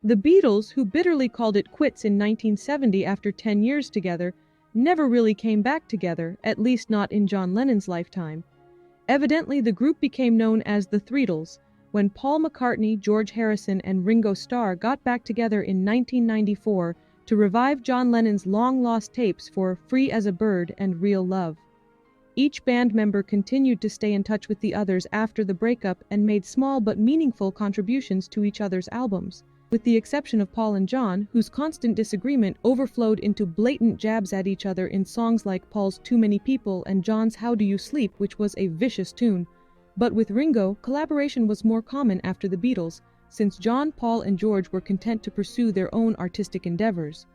The Beatles, who bitterly called it quits in 1970 after 10 years together, never really came back together, at least not in John Lennon's lifetime. Evidently, the group became known as the Threedles when Paul McCartney, George Harrison, and Ringo Starr got back together in 1994 to revive John Lennon's long-lost tapes for Free as a Bird and Real Love. Each band member continued to stay in touch with the others after the breakup and made small but meaningful contributions to each other's albums, with the exception of Paul and John, whose constant disagreement overflowed into blatant jabs at each other in songs like Paul's Too Many People and John's How Do You Sleep, which was a vicious tune. But with Ringo, collaboration was more common after the Beatles, since John, Paul, and George were content to pursue their own artistic endeavors.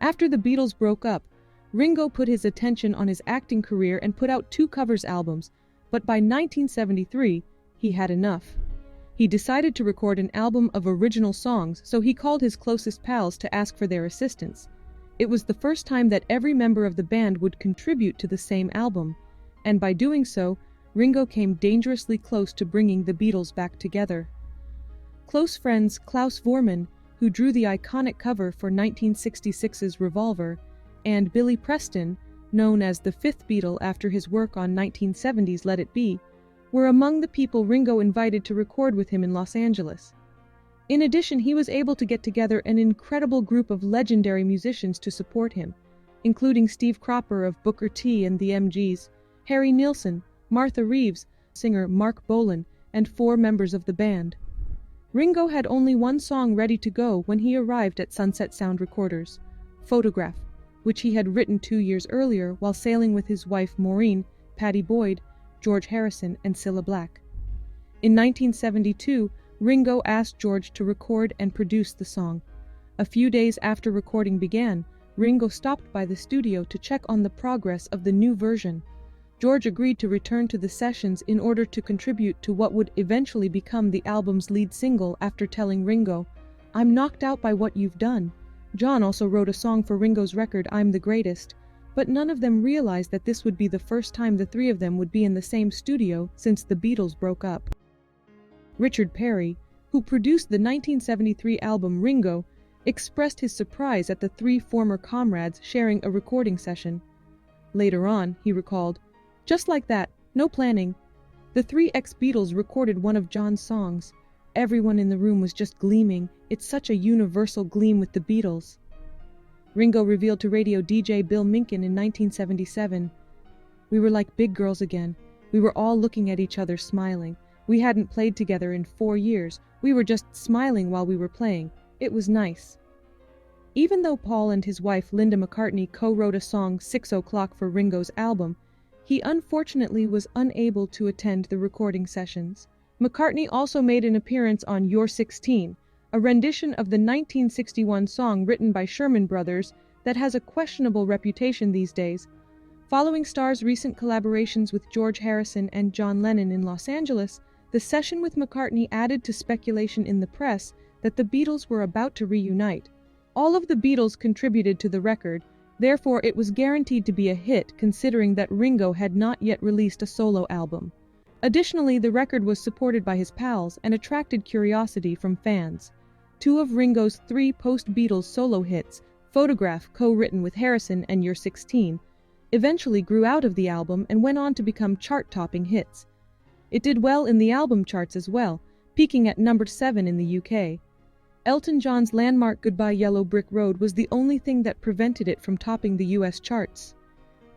After the Beatles broke up, Ringo put his attention on his acting career and put out 2 covers albums, but by 1973, he had enough. He decided to record an album of original songs, so he called his closest pals to ask for their assistance. It was the first time that every member of the band would contribute to the same album, and by doing so, Ringo came dangerously close to bringing the Beatles back together. Close friends Klaus Voormann, who drew the iconic cover for 1966's Revolver, and Billy Preston, known as the fifth Beatle after his work on 1970's Let It Be, were among the people Ringo invited to record with him in Los Angeles. In addition, he was able to get together an incredible group of legendary musicians to support him, including Steve Cropper of Booker T and the MGs, Harry Nilsson, Martha Reeves, singer Mark Bolan, and 4 members of the band. Ringo had only one song ready to go when he arrived at Sunset Sound Recorders, Photograph, which he had written 2 years earlier while sailing with his wife Maureen, Pattie Boyd, George Harrison, and Cilla Black. In 1972, Ringo asked George to record and produce the song. A few days after recording began, Ringo stopped by the studio to check on the progress of the new version. George agreed to return to the sessions in order to contribute to what would eventually become the album's lead single after telling Ringo, "I'm knocked out by what you've done." John also wrote a song for Ringo's record, I'm the Greatest, but none of them realized that this would be the first time the 3 of them would be in the same studio since the Beatles broke up. Richard Perry, who produced the 1973 album Ringo, expressed his surprise at the 3 former comrades sharing a recording session. Later on, he recalled, "Just like that, no planning. The 3 ex-Beatles recorded one of John's songs. Everyone in the room was just gleaming. It's such a universal gleam with the Beatles." Ringo revealed to radio DJ Bill Minkin in 1977, "We were like big girls again. We were all looking at each other smiling. We hadn't played together in 4 years. We were just smiling while we were playing. It was nice." Even though Paul and his wife Linda McCartney co-wrote a song 6 O'Clock for Ringo's album, he unfortunately was unable to attend the recording sessions. McCartney also made an appearance on You're 16, a rendition of the 1961 song written by Sherman Brothers that has a questionable reputation these days. Following Starr's recent collaborations with George Harrison and John Lennon in Los Angeles, the session with McCartney added to speculation in the press that the Beatles were about to reunite. All of the Beatles contributed to the record, therefore it was guaranteed to be a hit considering that Ringo had not yet released a solo album. Additionally, the record was supported by his pals and attracted curiosity from fans. 2 of Ringo's 3 post-Beatles solo hits, Photograph, co-written with Harrison, and You're 16, eventually grew out of the album and went on to become chart-topping hits. It did well in the album charts as well, peaking at number 7 in the UK. Elton John's landmark Goodbye Yellow Brick Road was the only thing that prevented it from topping the US charts.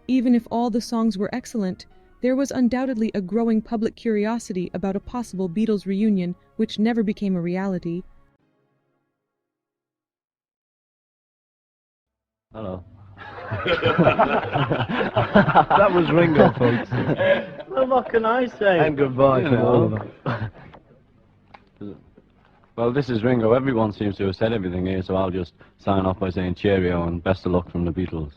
Even if all the songs were excellent, there was undoubtedly a growing public curiosity about a possible Beatles reunion which never became a reality. Hello. That was Ringo, folks. Well, what can I say? And goodbye to all of them. Well, this is Ringo. Everyone seems to have said everything here, so I'll just sign off by saying cheerio and best of luck from the Beatles.